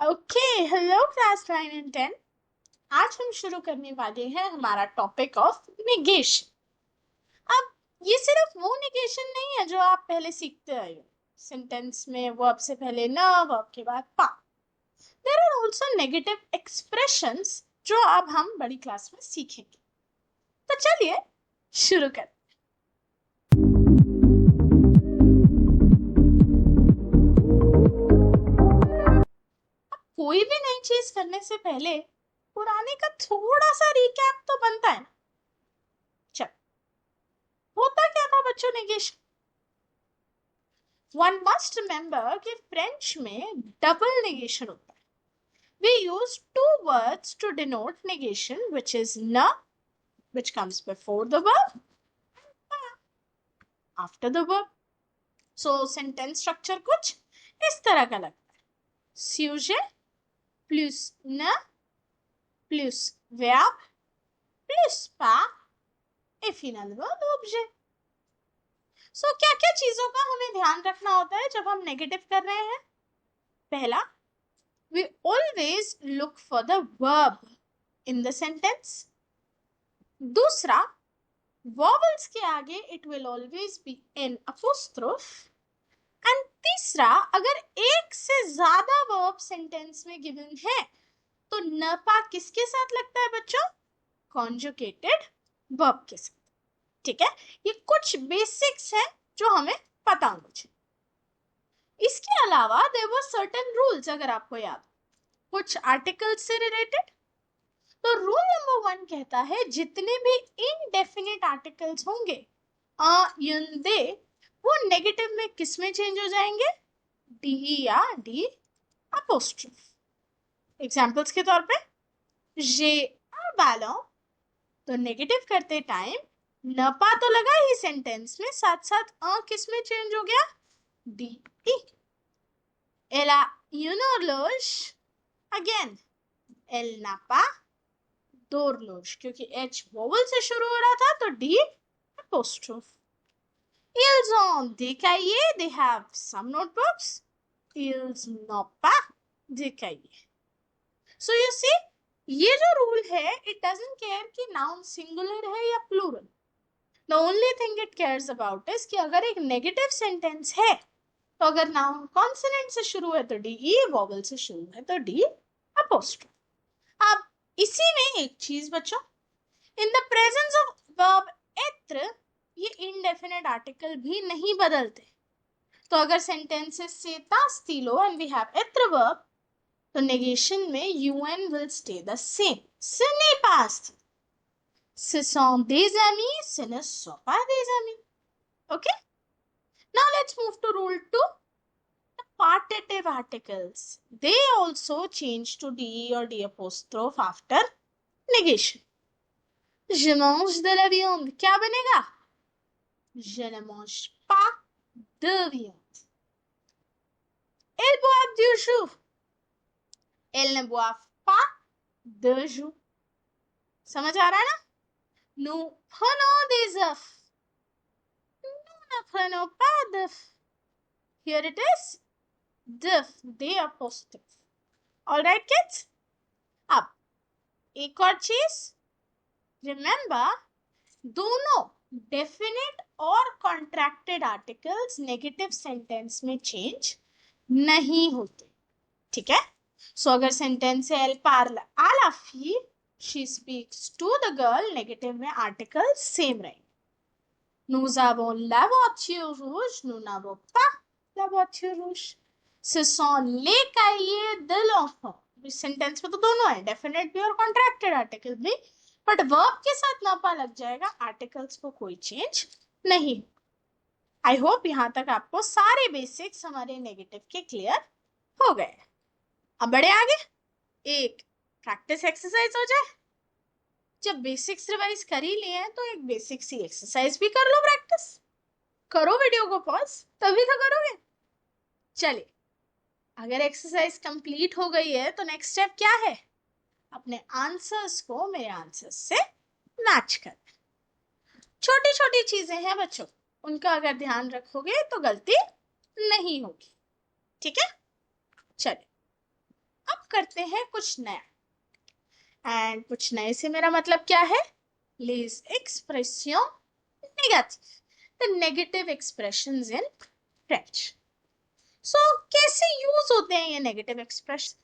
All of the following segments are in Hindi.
Okay, hello class 9 and 10। आज हम शुरू करने वाले हैं हमारा टॉपिक ऑफ नेगेशन। अब ये सिर्फ वो नेगेशन नहीं है जो आप पहले सीखते आए हो। सेंटेंस में वर्ब से पहले न, वर्ब के बाद पा। There are also negative expressions जो अब हम बड़ी क्लास में सीखेंगे। तो चलिए शुरू करते हैं। कोई भी नई चीज करने से पहले पुराने का थोड़ा सा रिकैप तो बनता है ना। चल, होता क्या था बच्चों नेगेशन? One must remember कि फ्रेंच में डबल नेगेशन होता है। We use two words to denote negation, which is na, which comes before the verb, after the verb. So sentence structure कुछ इस तरह का लगता है। Sujet plus na plus verb plus pas et finalement l'objet. So क्या क्या चीजों का हमें ध्यान रखना होता है जब हम नेगेटिव कर रहे हैं? पहला, we always look for the verb in the sentence. दूसरा, vowels के आगे it will always be an apostrophe. and तीसरा, अगर एक से ज्यादा verb sentence में given है तो नपा किसके साथ लगता है बच्चों? conjugated verb के साथ। ठीक है, ये कुछ बेसिक्स है जो हमें पता होना चाहिए। इसके अलावा देयर वर सर्टेन रूल्स, अगर आपको याद, कुछ आर्टिकल्स से रिलेटेड। तो रूल नंबर 1 कहता है जितने भी इनडेफिनिट आर्टिकल्स होंगे युन दे, वो नेगेटिव में किस में चेंज हो जाएंगे? डी या डी अपोस्ट्रोफ। एग्जांपल्स के तौर पे जे बैलों, तो नेगेटिव करते टाइम नपा तो लगा ही सेंटेंस में, साथ साथ किस में चेंज हो गया? D E. एला यूनोर्लोश, अगेन एल नापा दोरलोश, क्योंकि एच वोवल से शुरू हो रहा था तो D apostrophe. Ils ont des cahiers, they have some notebooks. Ils n'ont pas des cahiers. So you see, ये जो रूल है, it doesn't care कि noun singular है या plural. The only thing it cares about is कि अगर एक negative sentence है तो अगर noun consonant से शुरू है तो डी ई, vowel से शुरू है तो डी apostrophe. अब इसी में एक चीज बच्चों, in the presence of verb एत्र ये इनडेफिनेट आर्टिकल भी नहीं बदलते। तो अगर सेंटेंसेस से तास्तिलो एंड वी हैव एत्र वर्ब, तो नेगेशन में UN will stay the same. Ce n'est pas, ce sont des amis, ce ne sont pas des amis. Okay? Now let's move to rule 2. The partitive articles, they also change to D or D apostrophe after negation. Je mange de la viande, क्या बनेगा? Je ne mange pas de viande. Elles boivent du jus. Elles ne boivent pas de jus. समझ आ रहा है ना? Nous prenons des œufs. Nous ne prenons pas d'œufs. Here it is. D'œuf, D apostrophe. All right, kids? अब एक और चीज, रिमेंबर, दोनों डेफिनेट और कॉन्ट्रैक्टेड आर्टिकल्स नेगेटिव सेंटेंस में चेंज नहीं होते। ठीक है? सो अगर सेंटेंस है एल पार्ल आला फी, she speaks to the girl, negative में आर्टिकल सेम रहेंगे। Nous avons la voiture rouge, nous n'avons pas la voiture rouge. Ce sont les cahiers de l'enfant. इस सेंटेंस में तो दोनों है, डेफिनेट भी और कॉन्ट्रैक्टेड आर्टिकल भी, बट वर्ब के साथ नापा लग जाएगा, आर्टिकल्स को कोई चेंज नहीं। आई होप यहां तक आपको सारे बेसिक्स हमारे नेगेटिव के क्लियर हो गए। अब बढ़े आगे, एक प्रैक्टिस एक्सरसाइज हो जाए। जब बेसिक्स रिवाइज कर ही लिए हैं तो एक बेसिक सी एक्सरसाइज भी कर लो, प्रैक्टिस करो, वीडियो को पॉज तभी तो करोगे। चलिए, अगर एक्सरसाइज कंप्लीट हो गई है तो नेक्स्ट स्टेप क्या है? अपने आंसर्स को मेरे आंसर्स से मैच करना। छोटी छोटी चीजें हैं बच्चों, उनका अगर ध्यान रखोगे तो गलती नहीं होगी। ठीक है? चलिए, अब करते हैं कुछ नया, एंड कुछ नए से मेरा मतलब क्या है? les expressions négatives, the negative expressions in French. So कैसे यूज होते हैं ये नेगेटिव एक्सप्रेशन?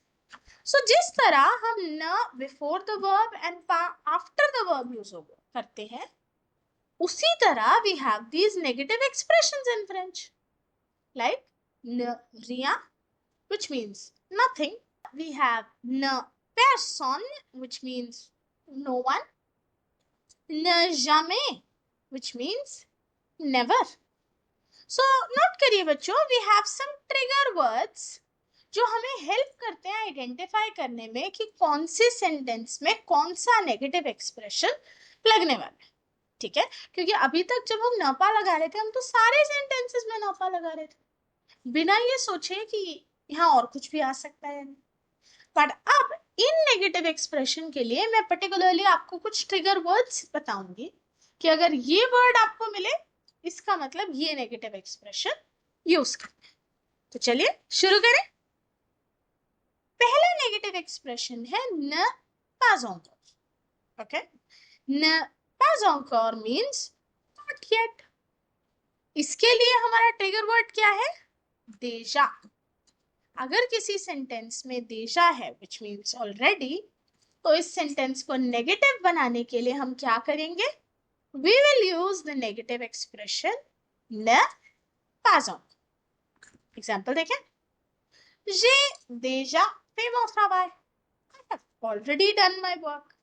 सो जिस तरह हम न before the verb and after the verb use करते हैं, उसी तरह we have these negative expressions in French, like न rien, which means nothing. We have ne personne, which means no one. Ne jamais, which means never. So note करिए बच्चों, we have some trigger words जो हमें हेल्प करते हैं आइडेंटिफाई करने में कि कौन से सेंटेंस में कौन सा नेगेटिव एक्सप्रेशन लगने वाला है, ठीक है? क्योंकि अभी तक जब हम नपा लगा रहे थे, हम तो सारे सेंटेंसेस में नपा लगा रहे थे बिना ये सोचे कि यहाँ और कुछ भी आ सकता है। बट अब इन नेगेटिव एक्सप्रेशन के लिए मैं पर्टिकुलरली आपको कुछ ट्रिगर वर्ड्स बताऊंगी कि अगर ये वर्ड आपको मिले, इसका मतलब ये नेगेटिव एक्सप्रेशन यूज करना है। तो चलिए शुरू करें। पहला नेगेटिव एक्सप्रेशन है न pas encore, ओके? न pas encore means not yet. इसके लिए हमारा ट्रिगर वर्ड क्या है? déjà। अगर किसी सेंटेंस में déjà है which means already, तो इस सेंटेंस को नेगेटिव बनाने के लिए हम क्या करेंगे? We will use the negative expression ne pas encore. Example देखें, j'ai déjà fait mon travail. I have already done my work.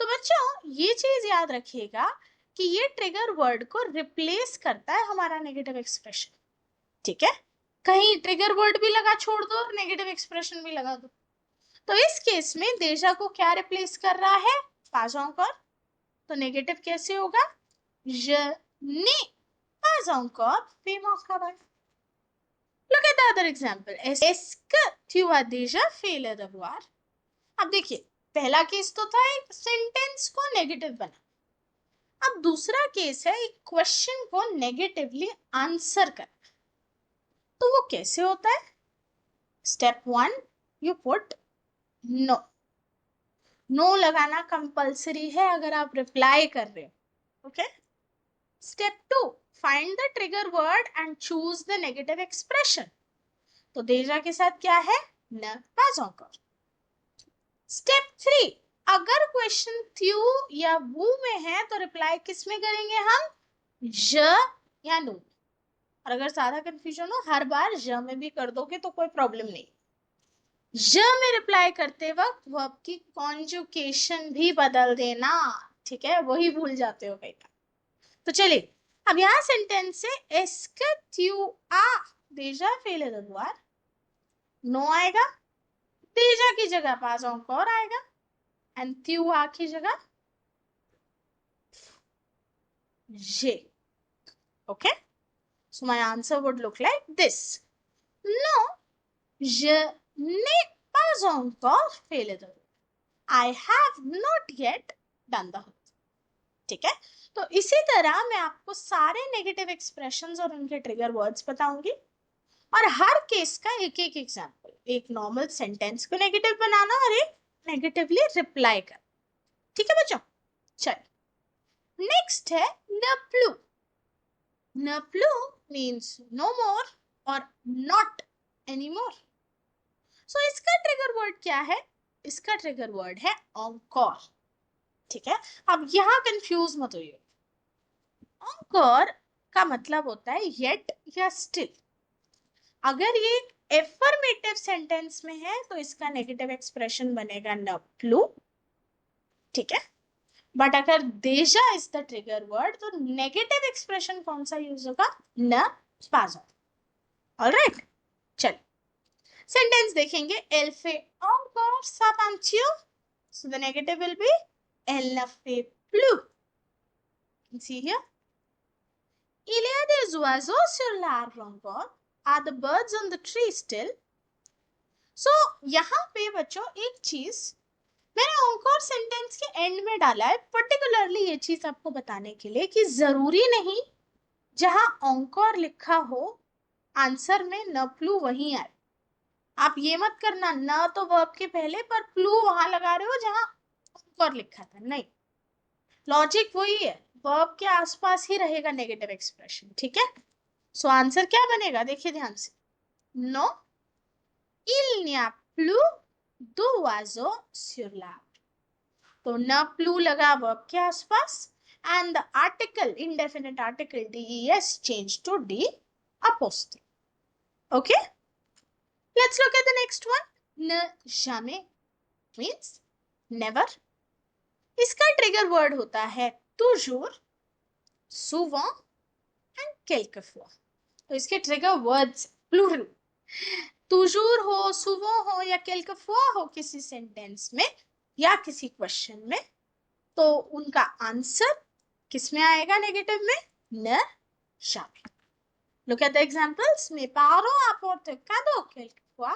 तो बच्चों ये चीज याद रखिएगा कि ये ट्रिगर वर्ड को रिप्लेस करता है हमारा नेगेटिव एक्सप्रेशन, ठीक है? कहीं ट्रिगर वर्ड भी लगा छोड़ दो और नेगेटिव एक्सप्रेशन भी लगा दो। तो इस केस में déjà को क्या रिप्लेस कर रहा है? pas encore। तो नेगेटिव कैसे होगा? Je n'ai pas encore fait mon travail. Look at the other example. Est-ce que tu as déjà fait le devoir? अब देखिए, पहला केस तो था एक सेंटेंस को नेगेटिव बना, अब दूसरा केस है एक क्वेश्चन को नेगेटिवली आंसर करना। तो वो कैसे होता है? Step 1, you put no. No लगाना कंपल्सरी है अगर आप रिप्लाई कर रहे हो, okay? Step 2, find the trigger word and choose the negative expression. तो déjà के साथ क्या है? न pas encore। स्टेप 3, अगर क्वेश्चन थ्यू या वो में है तो रिप्लाई किस में करेंगे हम? ज या नो। और अगर ज्यादा कंफ्यूजन हो, हर बार ज में भी कर दोगे तो कोई प्रॉब्लम नहीं। ज में रिप्लाई करते वक्त वर्ब की कॉन्जुगेशन भी बदल देना, ठीक है? वही भूल जाते हो कई बार। तो चलिए अब यहाँ सेंटेंस से est-ce que tu as déjà fait le devoir, no आएगा, déjà की जगह pas encore आएगा, एंड tu as की जगह je, okay? So my answer would look like this. No, je n'ai pas encore fait le devoir. I have not yet done the homework. ठीक है? तो इसी तरह मैं आपको सारे नेगेटिव एक्सप्रेशंस और उनके ट्रिगर वर्ड्स बताऊंगी और हर केस का एक एक एग्जांपल, एक नॉर्मल सेंटेंस को नेगेटिव बनाना और एक नेगेटिवली रिप्लाई कर, ठीक है बच्चों? चलिए नेक्स्ट है न प्लू। न प्लू मीन्स नो मोर और नॉट एनीमोर। सो इसका ट्रिगर वर्ड क्या है? इसका ट्रिगर वर्ड है encore, ठीक है? अब यहां कंफ्यूज मत होइए। encore का मतलब होता है yet या still। अगर ये एफर्मेटिव सेंटेंस में है तो इसका नेगेटिव एक्सप्रेशन बनेगा न प्लू, ठीक है? बट अगर déjà is the trigger word तो नेगेटिव एक्सप्रेशन कौन सा यूज होगा? न pas encore। ऑलराइट, चल सेंटेंस देखेंगे। Elle fait encore sa peinture, so the negative will be elle ne fait plus. You can see here. Il y a des oiseaux sur l'arbre encore. Are the birds on the tree still? So यहाँ पे बच्चों एक चीज मैंने encore सेंटेंस के एंड में डाला है, पर्टिकुलरली ये चीज आपको बताने के लिए कि जरूरी नहीं जहां encore लिखा हो आंसर में न प्लू वहीं आए। आप ये मत करना न तो वर्ब के पहले पर प्लू वहां लगा रहे हो जहां और लिखा था, नहीं, लॉजिक वही है, वर्ब के आसपास ही रहेगा नेगेटिव एक्सप्रेशन, ठीक है। सो आंसर क्या बनेगा, देखिए ध्यान से, no il n'y a plus d'oiseaux sur l'arbre। तो न प्लू लगा वर्ब के आसपास and the article indefinite article des change to D apostrophe। Okay, let's look at the next one, न jamais मींस नेवर। इसका ट्रिगर वर्ड होता है toujours, souvent एंड quelquefois। तो इसके ट्रिगर वर्ड्स प्लूरल, toujours हो, souvent हो या quelquefois हो किसी सेंटेंस में या किसी क्वेश्चन में, तो उनका आंसर किस में आएगा नेगेटिव में, न jamais। Look at the examples. Mes parents apportent cadeau quelquefois.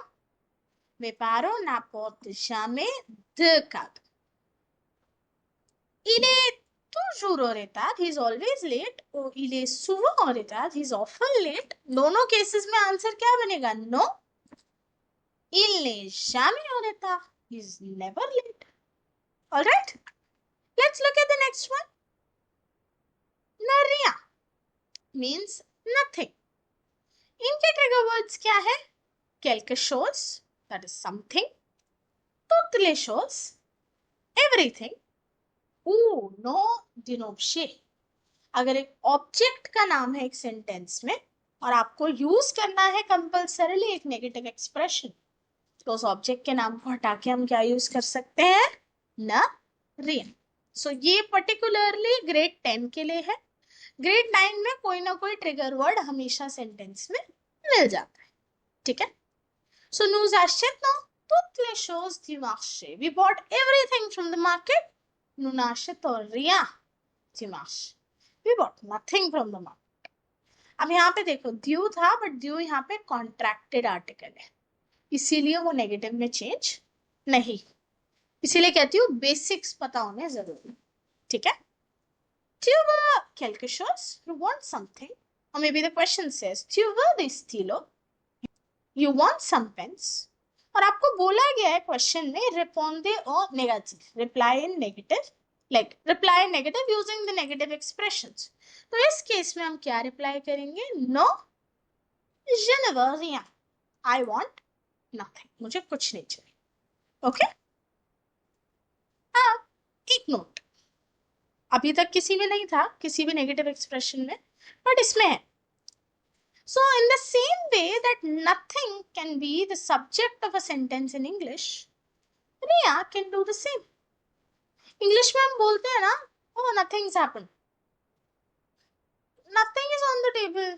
Mes parents n'apportent jamais de cadeau. Il est toujours en retard. He is always late. और il est souvent en retard. He is often late. दोनों केसेस में आंसर क्या बनेगा, no. Il n'est jamais en retard. He is never late. All right. Let's look at the next one. न rien means nothing. इनके ट्रिगर वर्ड्स क्या है, quelque chose, that is something, toutes les choses, everything, ou no denobshe। अगर एक ऑब्जेक्ट का नाम है एक सेंटेंस में और आपको यूज करना है कंपल्सरीली एक नेगेटिव एक्सप्रेशन, तो उस ऑब्जेक्ट के नाम को हटा के हम क्या यूज कर सकते हैं, न रियन। सो ये पर्टिकुलरली ग्रेड 10 के लिए है। ग्रेड 9 में कोई ना कोई ट्रिगर वर्ड हमेशा सेंटेंस में मिल जाता है, ठीक है। So nous achetons toutes les choses du marché. We bought everything from the market. Nous n'achetons rien du marché. We bought nothing from the market. अब यहाँ पे देखो ड्यू था, बट ड्यू यहाँ पे कॉन्ट्रैक्टेड आर्टिकल है, इसीलिए वो नेगेटिव में चेंज नहीं, इसीलिए कहती हूँ बेसिक्स पता होने जरूरी, ठीक है। Tu veux quelque chose? You want something? Or maybe the question says, tu veux des stylos? You want some pens? और आपको बोला गया है क्वेश्चन में रिपोंडे और negative, reply in negative, like reply negative using the negative expressions. तो इस केस में हम क्या रिप्लाई करेंगे, no je ne veux rien, I want nothing, मुझे कुछ नहीं चाहिए, ओके। अब एक नोट, अभी तक किसी में नहीं था, किसी भी नेगेटिव एक्सप्रेशन में, बट इसमें है। So in the same way that nothing can be the subject of a sentence in English, Riya can do the same. English में हम बोलते हैं ना, oh nothing's happened, nothing is on the table,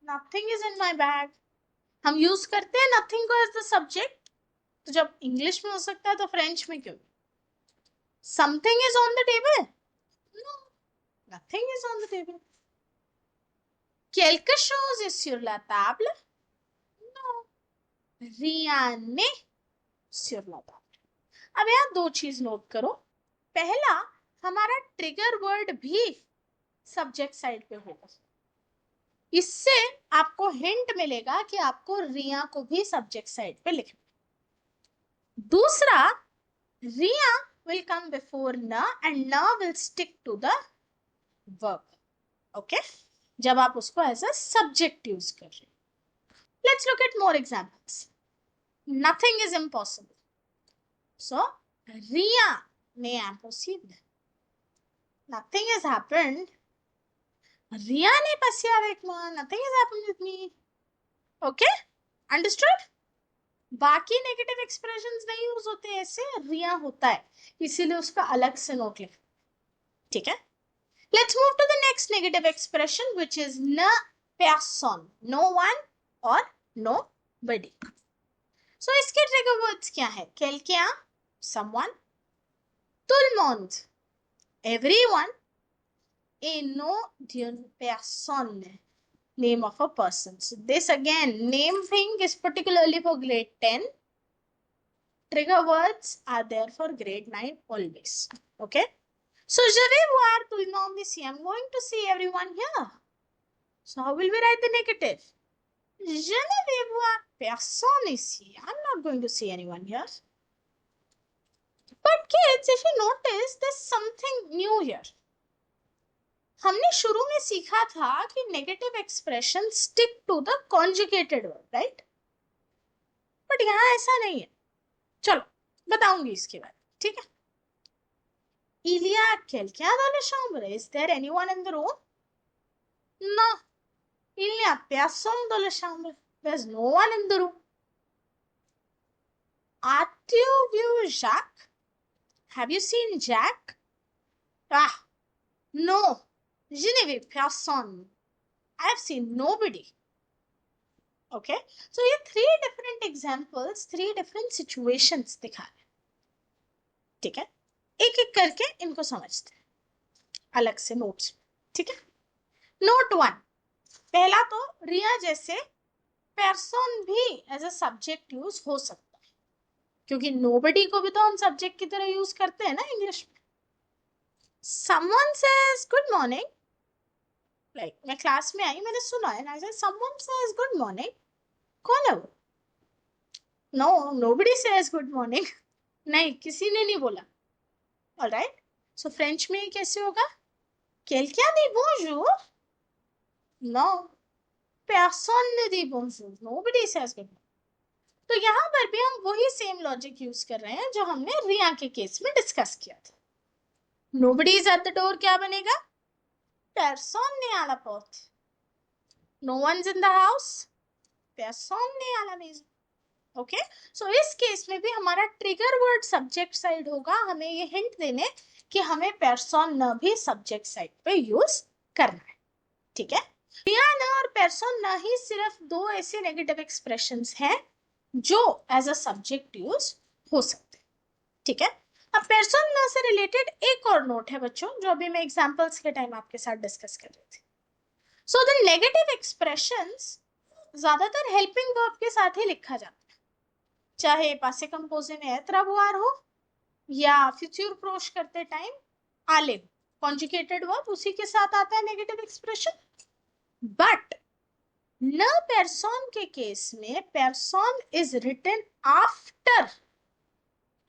nothing is in my bag, हम यूज करते हैं nothing को as the subject। तो जब इंग्लिश में हो सकता है तो फ्रेंच में क्यों, something is on the table, no, nothing is on the table। quelque chose est sur la table, no, rien n'est sur la table। अब यहाँ दो चीज नोट करो, पहला हमारा ट्रिगर वर्ड भी सब्जेक्ट साइड पे होगा, इससे आपको हिंट मिलेगा कि आपको रिया को भी सब्जेक्ट साइड पे लिखना। दूसरा, रिया विल कम बिफोर न एंड न will stick to the verb, okay, जब आप उसको एज अ सब्जेक्ट यूज कर रहे हो। Let's look at more examples. Nothing is impossible, so Riya ने impossible, nothing has happened, रिया ने passé avec moi, nothing has happened with me, okay, understood। बाकी नेगेटिव एक्सप्रेशंस नहीं यूज होते ऐसे, रिया होता है, इसीलिए उसका अलग से नोट लिख, ठीक है। Let's move to the next negative expression which is न personne, no one और nobody। सो इसके ट्रिगर वर्ड्स क्या है, quelqu'un, someone, tout le monde, everyone, et nom d'une personne, name of a person। So this again, name thing is particularly for grade 10. Trigger words are there for grade 9 always, okay। So je vais voir tout le monde ici, I'm going to see everyone here। So how will we write the negative, je ne vais voir Personne ici. I'm not going to see anyone here. But kids, if you notice, there's something new here. हमने शुरू में सीखा था कि negative expression stick to the conjugated verb, right? But यहाँ ऐसा नहीं है. चलो बताऊंगी इसके बारे में, ठीक है? Il y a quelqu'un dans la chambre? Is there anyone in the room? Non. Il n'y a personne dans la chambre. There's no one in the room. As-tu vu Jacques? Have you seen Jack? Ah, no. Je n'ai vu personne. I have seen nobody. Okay? So ये 3 different examples, 3 different situations दिखा रहे हैं. ठीक है? एक एक करके इनको समझते हैं अलग से नोट्स. ठीक है? नोट 1. पहला तो रिया जैसे पर्सन भी एज अ सब्जेक्ट यूज हो सकता है, क्योंकि नोबडी को भी तो हम सब्जेक्ट की तरह यूज करते हैं ना इंग्लिश में. Someone says good morning. Like मैं क्लास में आई, मैंने सुना है ना, समवन सेज गुड मॉर्निंग. कौन है वो? No, nobody says good morning. नहीं, किसी ने नहीं बोला. ऑलराइट, सो फ्रेंच में कैसे होगा? quelqu'un dit bonjour? No, personne ne dit bonjour. Nobody says good morning. तो यहाँ पर भी हम वही सेम लॉजिक यूज कर रहे हैं जो हमने रिया के केस में डिस्कस किया था. Nobody is at the door क्या बनेगा? Personne n'est à la porte. No one's in the house. Personne n'est à la maison. Okay, सो इस केस में भी हमारा ट्रिगर वर्ड सब्जेक्ट साइड होगा, हमें ये हिंट देने कि हमें पर्सन न भी सब्जेक्ट साइड पे यूज करना है. ठीक है? रिया न और पर्सन न ही सिर्फ 2 ऐसे नेगेटिव एक्सप्रेशंस हैं जो एज अ सब्जेक्ट यूज हो सकते हैं. ठीक है? अब पर्सन न से रिलेटेड एक और नोट है बच्चों, जो अभी मैं एग्जांपल्स के टाइम आपके साथ डिस्कस कर रही थी. सो द नेगेटिव एक्सप्रेशंस ज्यादातर हेल्पिंग वर्ब के साथ ही लिखा जाता है, चाहे पासे कंपोजे में एत्रवुआर हो या फ्यूचर प्रोश करते टाइम आले. कॉन्जुगेटेड वर्ब उसी के साथ आता है नेगेटिव एक्सप्रेशन. बट न पर्सन के केस में person is written after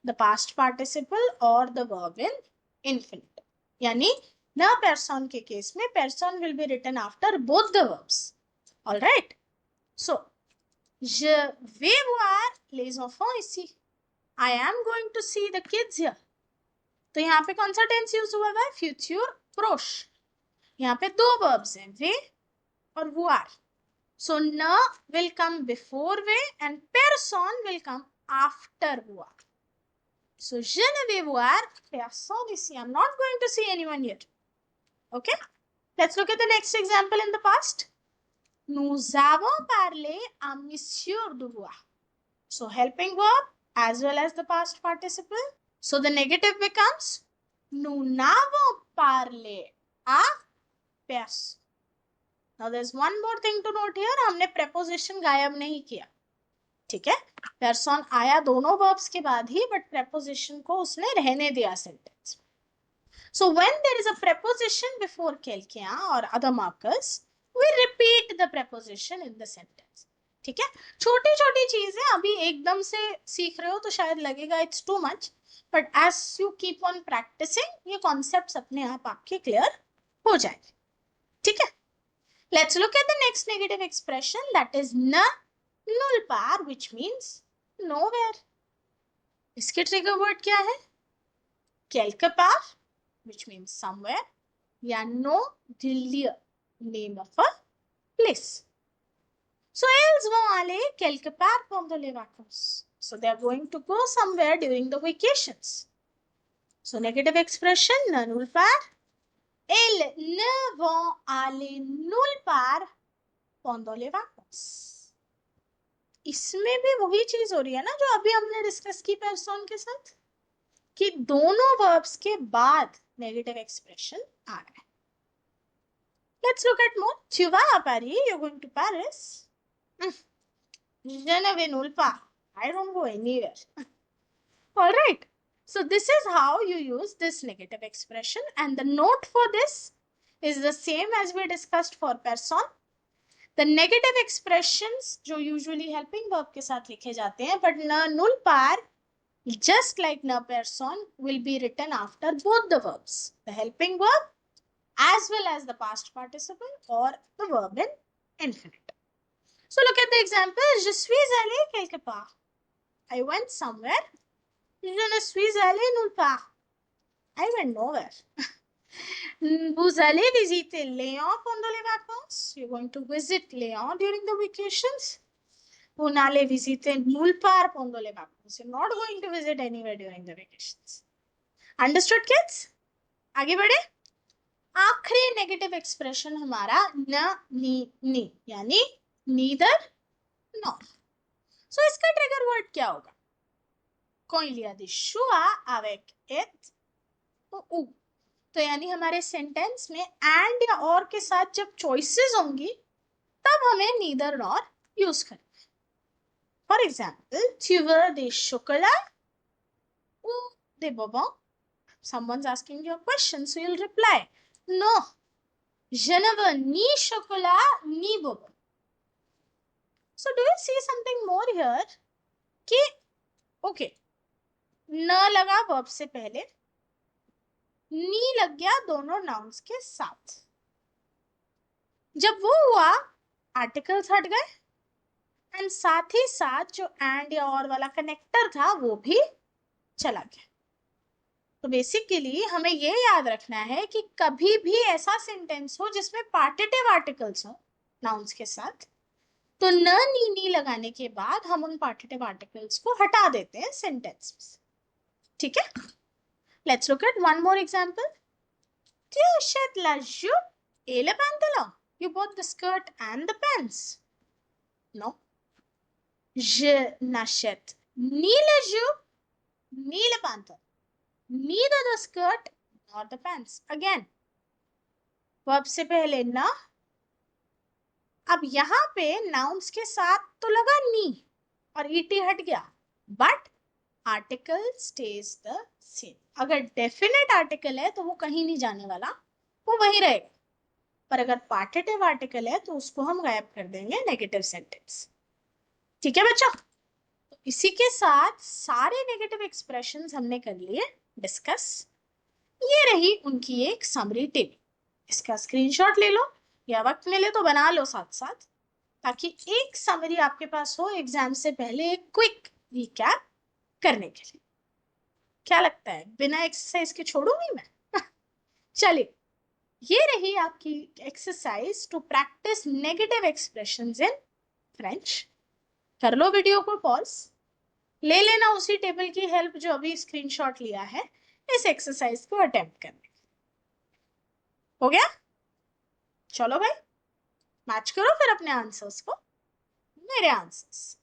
the past participle और द वर्ब इन इंफिनिट. यानी न पर्सन के केस में person will be written after both the verbs. Alright, so je vais voir les enfants ici. I am going to see the kids here. तो यहाँ पे कौन सा टेंस यूज हुआ है? फ्यूचर प्रोश. यहाँ पे 2 वर्ब्स हैं, वे और voir. So न will come before way and person will come after voir. So je ne vais voir personne ici. I'm not going to see anyone here. Okay? Let's look at the next example in the past. Nous avons parlé à Monsieur Dubois. So helping verb as well as the past participle. So the negative becomes nous n'avons parlé à personne. Now there's one more thing to note here. हमने preposition गायब नहीं किया. ठीक है? Person आया दोनों verbs के बाद ही, but preposition को उसने रहने दिया sentence. So when there is a preposition before quelqu'un or other markers, we repeat the preposition in the sentence. ठीक है? छोटी छोटी चीजें अभी एकदम से सीख रहे हो तो शायद लगेगा it's too much, but as you keep on practicing, ये concepts अपने आप आपके clear हो जाएंगे. ठीक है? Let's look at the next negative expression, that is न null par, which means nowhere. इसके trigger word क्या है? quelque part, which means somewhere, या no lieu, name of a place. So elles vont aller quelque part pendant les vacances. So they are going to go somewhere during the vacations. So negative expression ne nulle part. Elles ne vont aller nulle part pendant les vacances. इसमें भी वही चीज हो रही है ना जो अभी हमने डिस्कस की पर्सन के साथ, कि दोनों वर्ब्स के बाद नेगेटिव एक्सप्रेशन आ रहा है. Let's look at more. Tu vas à Paris? You're going to Paris? Je ne vais nulle part. I don't go anywhere. All right. So this is how you use this negative expression, and the note for this is the same as we discussed for person. The negative expressions जो यूजुअली हेल्पिंग वर्ब के साथ लिखे जाते हैं, बट न null par just like na person will be written after both the verbs, the helping verb as well as the past participle or the verb in infinite. So look at the example. Je suis allé quelque part. I went somewhere. Je ne suis allé nulle part. I went nowhere. Vous allez visiter Léon pendant les vacances. You're going to visit Léon during the vacations. Vous n'allez visiter nulle part pendant les vacances. You're not going to visit anywhere during the vacations. Understood, kids? आगे बढ़े. आखिरी नेगेटिव एक्सप्रेशन हमारा न, नी यानी नीदर नॉर. सो इसका ट्रिगर वर्ड क्या होगा? कोई लिया दी शुआ avec it तो उ. तो यानी हमारे सेंटेंस में एंड या और के साथ जब चॉइसेस होंगी तब हमें नीदर नॉर यूज करना. For example, tu veux des chocolats ou des bonbons? Someone's asking you a question, so you'll reply, no, je ne veux ni chocolat ni bonbon. So do you see something more here? कि okay, न लगा वर्ब से पहले, नी लग गया दोनों नाउन्स के साथ. जब वो हुआ आर्टिकल्स हट गए एंड साथ ही साथ जो एंड या और वाला कनेक्टर था वो भी चला गया. तो बेसिकली हमें ये याद रखना है कि कभी भी ऐसा सेंटेंस हो जिसमें पार्टिटिव आर्टिकल्स हो नाउन्स के साथ, तो न नी नी लगाने के बाद हम उन पार्टिटिव आर्टिकल्स को हटा देते हैं सेंटेंस में. ठीक है? Let's look eight one more example. Tu achètes la jupe et le pantalon. You bought the skirt and the pants. No. Je n'achète ni la jupe ni le pantalon. Neither the skirt nor the pants. Again, verb से पहले ना. अब यहाँ पे नाउन्स के साथ तो लगा नी और ईटी हट गया, but article stage the same. अगर डेफिनेट आर्टिकल है तो वो कहीं नहीं जाने वाला, वो वहीं रहेगा. पर अगर पार्टिटिव आर्टिकल है तो उसको हम गायब कर देंगे नेगेटिव सेंटेंस. ठीक है बच्चों? तो इसी के साथ सारे नेगेटिव एक्सप्रेशंस हमने कर लिए डिस्कस. ये रही उनकी एक समरी टेबल. इसका स्क्रीनशॉट ले लो या वक्त मिले तो बना लो साथ साथ, ताकि एक समरी आपके पास हो एग्जाम से पहले एक क्विक रिकैप करने के लिए. क्या लगता है, बिना एक्सरसाइज के छोड़ूंगी मैं? चलिए, ये रही आपकी exercise to practice negative expressions in French. कर लो वीडियो को पॉज, ले लेना उसी टेबल की हेल्प जो अभी स्क्रीनशॉट लिया है इस एक्सरसाइज को अटेम्प्ट करने. हो गया? चलो भाई, मैच करो फिर अपने आंसर्स को मेरे आंसर्स.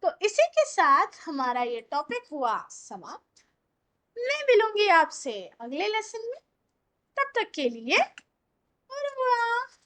तो इसी के साथ हमारा ये टॉपिक हुआ समाप्त. मैं मिलूंगी आपसे अगले लेसन में. तब तक के लिए au revoir.